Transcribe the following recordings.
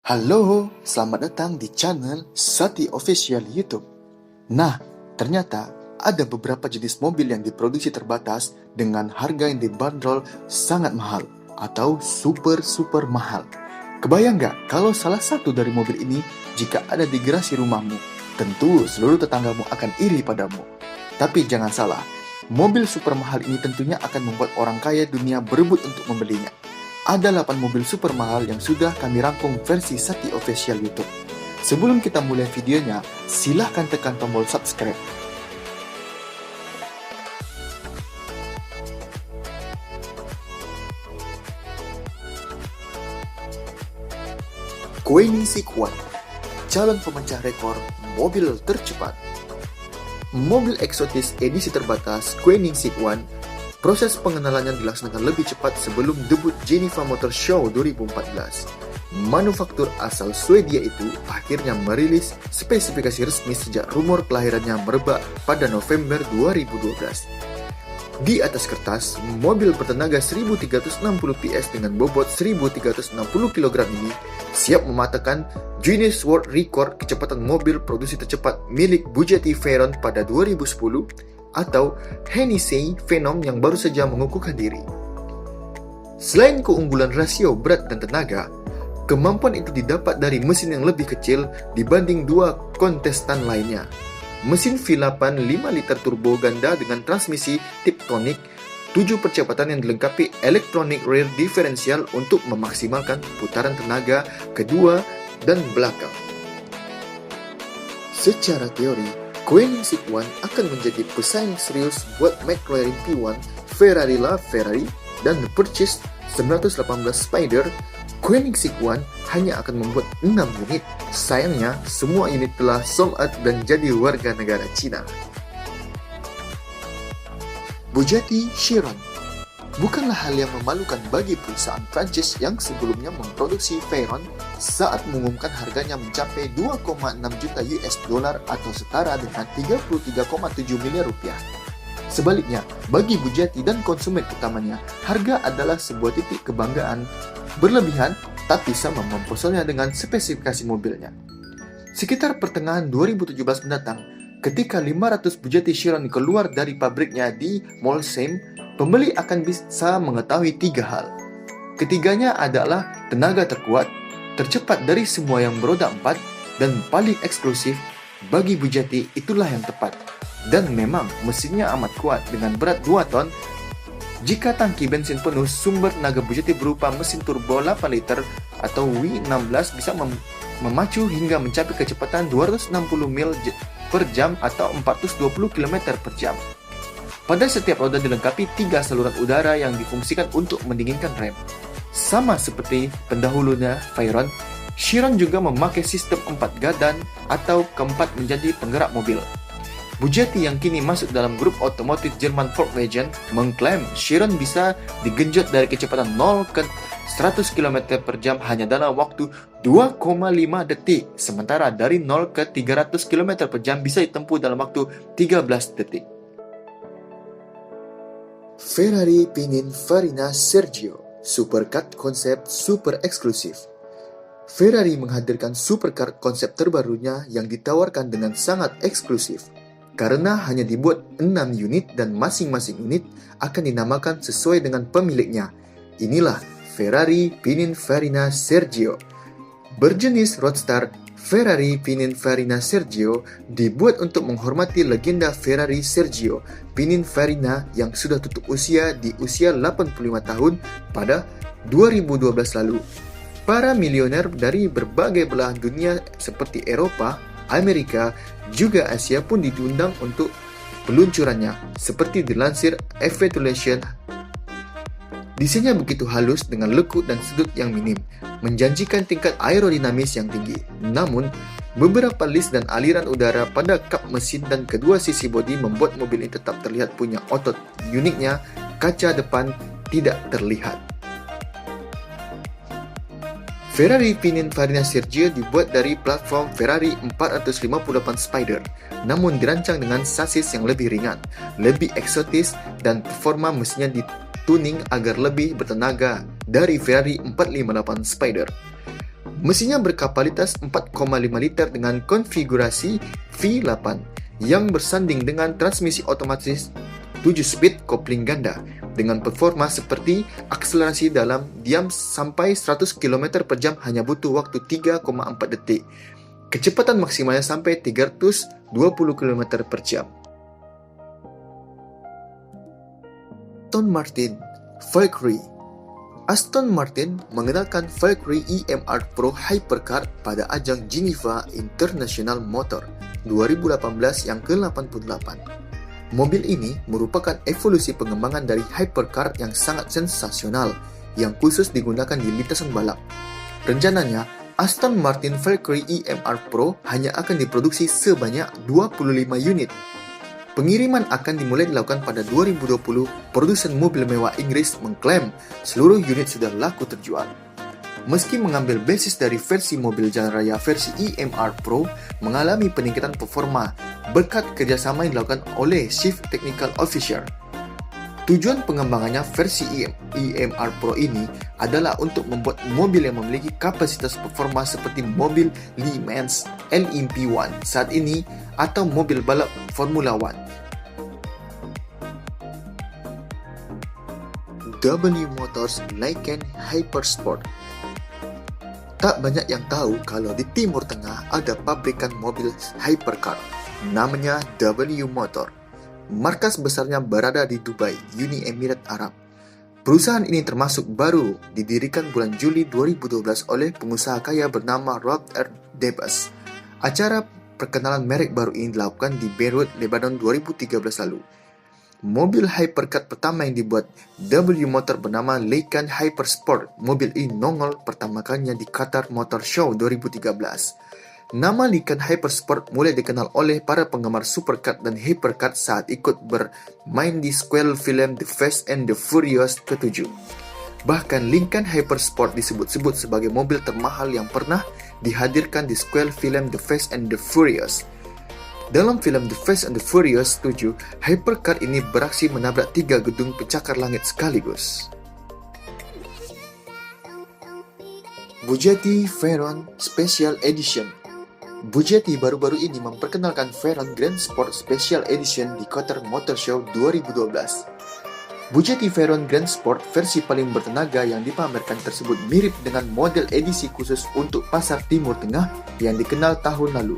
Halo, selamat datang di channel Sati Official YouTube. Nah, ternyata ada beberapa jenis mobil yang diproduksi terbatas dengan harga yang dibanderol sangat mahal atau super mahal. Kebayang nggak kalau salah satu dari mobil ini jika ada di garasi rumahmu? Tentu seluruh tetanggamu akan iri padamu. Tapi jangan salah, mobil super mahal ini tentunya akan membuat orang kaya dunia berebut untuk membelinya. Ada 8 mobil super mahal yang sudah kami rangkum versi Sati Official YouTube. Sebelum kita mulai videonya, silahkan tekan tombol subscribe. Koenigsegg One, calon pemecah rekor mobil tercepat. Mobil eksotis edisi terbatas Koenigsegg One, proses pengenalannya dilaksanakan lebih cepat sebelum debut Geneva Motor Show 2014. Manufaktur asal Swedia itu akhirnya merilis spesifikasi resmi sejak rumor kelahirannya merebak pada November 2012. Di atas kertas, mobil bertenaga 1360 PS dengan bobot 1360 kg ini siap mematahkan Guinness World Record kecepatan mobil produksi tercepat milik Bugatti Veyron pada 2010 atau Hennessey Phenom yang baru saja mengukuhkan diri. Selain keunggulan rasio berat dan tenaga, kemampuan itu didapat dari mesin yang lebih kecil dibanding dua kontestan lainnya. Mesin V8 5 liter turbo ganda dengan transmisi Tiptronic 7 percepatan yang dilengkapi electronic rear differential untuk memaksimalkan putaran tenaga kedua dan belakang. Secara teori, Koenigsegg One akan menjadi pesaing serius buat McLaren P1, Ferrari LaFerrari, dan The Porsche 918 Spider. Koenigsegg One hanya akan membuat 6 unit. Sayangnya, semua unit telah sold out dan jadi warga negara Cina. Bugatti Chiron bukanlah hal yang memalukan bagi perusahaan Prancis yang sebelumnya memproduksi Veyron saat mengumumkan harganya mencapai 2,6 juta US dollar atau setara dengan 33,7 miliar rupiah. Sebaliknya, bagi Bugatti dan konsumen utamanya, harga adalah sebuah titik kebanggaan berlebihan tapi sama mempesona dengan spesifikasi mobilnya. Sekitar pertengahan 2017 mendatang, ketika 500 Bugatti Chiron keluar dari pabriknya di Molsheim, pembeli akan bisa mengetahui 3 hal. Ketiganya adalah tenaga terkuat, tercepat dari semua yang beroda 4, dan paling eksklusif. Bagi Bugatti itulah yang tepat. Dan memang mesinnya amat kuat dengan berat 2 ton. Jika tangki bensin penuh, sumber tenaga Bugatti berupa mesin turbo 8 liter atau W16 bisa memacu hingga mencapai kecepatan 260 mil per jam atau 420 km per jam. Pada setiap roda dilengkapi 3 saluran udara yang difungsikan untuk mendinginkan rem. Sama seperti pendahulunya Veyron, Chiron juga memakai sistem 4 gardan atau keempat menjadi penggerak mobil. Bugatti yang kini masuk dalam grup otomotif Jerman Volkswagen mengklaim Chiron bisa digenjot dari kecepatan 0 ke 100 km per jam hanya dalam waktu 2,5 detik, sementara dari 0 ke 300 km per jam bisa ditempuh dalam waktu 13 detik. Ferrari Pininfarina Sergio, supercar konsep super eksklusif. Ferrari menghadirkan supercar konsep terbarunya yang ditawarkan dengan sangat eksklusif. Karena hanya dibuat 6 unit dan masing-masing unit akan dinamakan sesuai dengan pemiliknya. Inilah Ferrari Pininfarina Sergio. Berjenis roadster, Ferrari Pininfarina Sergio dibuat untuk menghormati legenda Ferrari Sergio Pininfarina yang sudah tutup usia di usia 85 tahun pada 2012 lalu. Para milioner dari berbagai belahan dunia seperti Eropa, Amerika, juga Asia pun diundang untuk peluncurannya, seperti dilansir Evaluation. Desainnya begitu halus dengan lekuk dan sudut yang minim, menjanjikan tingkat aerodinamis yang tinggi. Namun, beberapa list dan aliran udara pada kap mesin dan kedua sisi bodi membuat mobil ini tetap terlihat punya otot. Uniknya, kaca depan tidak terlihat. Ferrari Pininfarina Sergio dibuat dari platform Ferrari 458 Spider, namun dirancang dengan sasis yang lebih ringan, lebih eksotis, dan performa mesinnya dituning agar lebih bertenaga dari Ferrari 458 Spider. Mesinnya berkapasitas 4,5 liter dengan konfigurasi V8 yang bersanding dengan transmisi otomatis 7-speed kopling ganda dengan performa seperti akselerasi dalam diam sampai 100 km per jam hanya butuh waktu 3,4 detik. Kecepatan maksimalnya sampai 320 km per jam. Aston Martin Valkyrie. Aston Martin mengenalkan Valkyrie EMR Pro Hypercar pada ajang Geneva International Motor 2018 yang ke-88. Mobil ini merupakan evolusi pengembangan dari hypercar yang sangat sensasional yang khusus digunakan di lintasan balap. Rencananya, Aston Martin Valkyrie EMR Pro hanya akan diproduksi sebanyak 25 unit. Pengiriman akan dimulai dilakukan pada 2020. Produsen mobil mewah Inggris mengklaim seluruh unit sudah laku terjual. Meski mengambil basis dari versi mobil jalan raya versi EMR Pro mengalami peningkatan performa berkat kerjasama yang dilakukan oleh Chief Technical Officer. Tujuan pengembangannya versi EMR Pro ini adalah untuk membuat mobil yang memiliki kapasitas performa seperti mobil Le Mans LMP1 saat ini atau mobil balap Formula One. W Motors Lykan Hypersport. Tak banyak yang tahu kalau di Timur Tengah ada pabrikan mobil hypercar, namanya W Motor. Markas besarnya berada di Dubai, Uni Emirat Arab. Perusahaan ini termasuk baru didirikan bulan Juli 2012 oleh pengusaha kaya bernama Robert Debus. Acara perkenalan merek baru ini dilakukan di Beirut, Lebanon 2013 lalu. Mobil hypercar pertama yang dibuat W Motor bernama Lykan Hypersport. Mobil ini nongol pertama kalinya di Qatar Motor Show 2013. Nama Lykan Hypersport mulai dikenal oleh para penggemar supercar dan hypercar saat ikut bermain di sequel film The Fast and the Furious ke-7. Bahkan Lykan Hypersport disebut-sebut sebagai mobil termahal yang pernah dihadirkan di sequel film The Fast and the Furious. Dalam film The Fast and the Furious 7, hypercar ini beraksi menabrak 3 gedung pencakar langit sekaligus. Bugatti Veyron Special Edition. Bugatti baru-baru ini memperkenalkan Veyron Grand Sport Special Edition di Qatar Motor Show 2012. Bugatti Veyron Grand Sport versi paling bertenaga yang dipamerkan tersebut mirip dengan model edisi khusus untuk pasar Timur Tengah yang dikenal tahun lalu.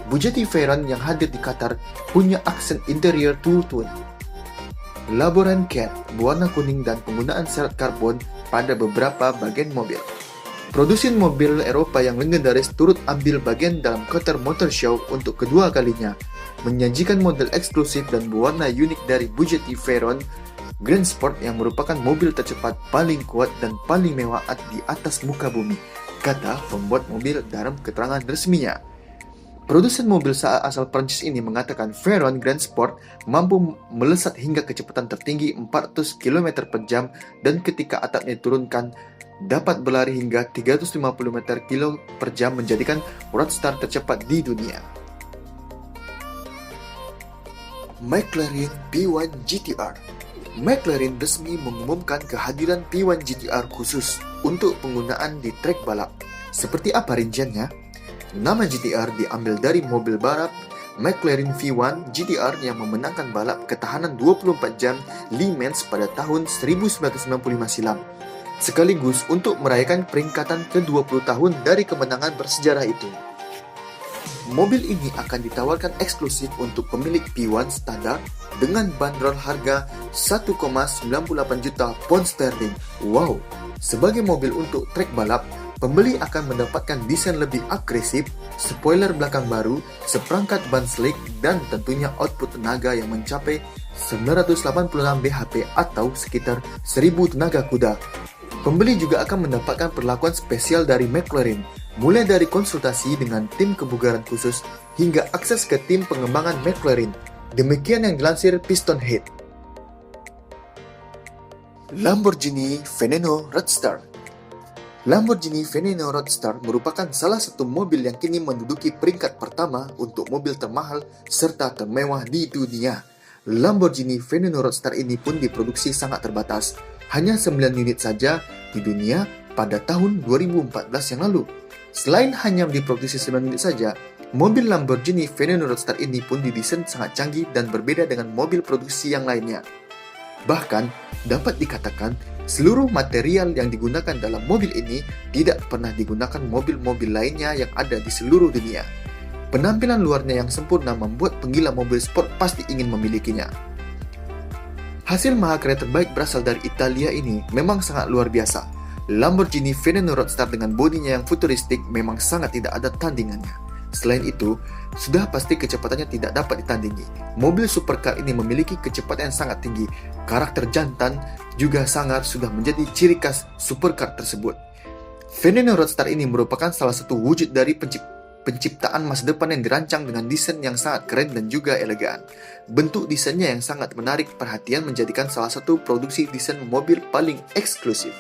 Bugatti Veyron yang hadir di Qatar punya aksen interior two-tone, laboran cat berwarna kuning dan penggunaan serat karbon pada beberapa bagian mobil. Produsen mobil Eropa yang legendaris turut ambil bagian dalam Qatar Motor Show untuk kedua kalinya, menyajikan model eksklusif dan berwarna unik dari Bugatti Veyron Grand Sport yang merupakan mobil tercepat, paling kuat dan paling mewah di atas muka bumi, kata pembuat mobil dalam keterangan resminya. Produsen mobil asal Prancis ini mengatakan Veyron Grand Sport mampu melesat hingga kecepatan tertinggi 400 km per jam dan ketika atapnya diturunkan dapat berlari hingga 350 km per jam menjadikan roadster tercepat di dunia. McLaren P1 GTR. McLaren resmi mengumumkan kehadiran P1 GTR khusus untuk penggunaan di trek balap. Seperti apa rinciannya? Nama GTR diambil dari mobil balap McLaren V1 GTR yang memenangkan balap ketahanan 24 jam Le Mans pada tahun 1995 silam, sekaligus untuk merayakan peringkatan ke-20 tahun dari kemenangan bersejarah itu. Mobil ini akan ditawarkan eksklusif untuk pemilik P1 standar dengan bandrol harga 1,98 juta pound sterling. Wow, sebagai mobil untuk trek balap, pembeli akan mendapatkan desain lebih agresif, spoiler belakang baru, seperangkat ban slick, dan tentunya output tenaga yang mencapai 986 bhp atau sekitar 1000 tenaga kuda. Pembeli juga akan mendapatkan perlakuan spesial dari McLaren, mulai dari konsultasi dengan tim kebugaran khusus hingga akses ke tim pengembangan McLaren. Demikian yang dilansir Pistonhead. Lamborghini Veneno Roadster. Lamborghini Veneno Roadster merupakan salah satu mobil yang kini menduduki peringkat pertama untuk mobil termahal serta termewah di dunia. Lamborghini Veneno Roadster ini pun diproduksi sangat terbatas, hanya 9 unit saja di dunia pada tahun 2014 yang lalu. Selain hanya diproduksi 9 unit saja, mobil Lamborghini Veneno Roadster ini pun didesain sangat canggih dan berbeda dengan mobil produksi yang lainnya. Bahkan, dapat dikatakan seluruh material yang digunakan dalam mobil ini tidak pernah digunakan mobil-mobil lainnya yang ada di seluruh dunia. Penampilan luarnya yang sempurna membuat penggila mobil sport pasti ingin memilikinya. Hasil mahakarya terbaik berasal dari Italia ini memang sangat luar biasa. Lamborghini Veneno Roadster dengan bodinya yang futuristik memang sangat tidak ada tandingannya. Selain itu, sudah pasti kecepatannya tidak dapat ditandingi. Mobil supercar ini memiliki kecepatan yang sangat tinggi. Karakter jantan juga sangar sudah menjadi ciri khas supercar tersebut. Veneno Roadster ini merupakan salah satu wujud dari penciptaan masa depan yang dirancang dengan desain yang sangat keren dan juga elegan. Bentuk desainnya yang sangat menarik perhatian menjadikan salah satu produksi desain mobil paling eksklusif.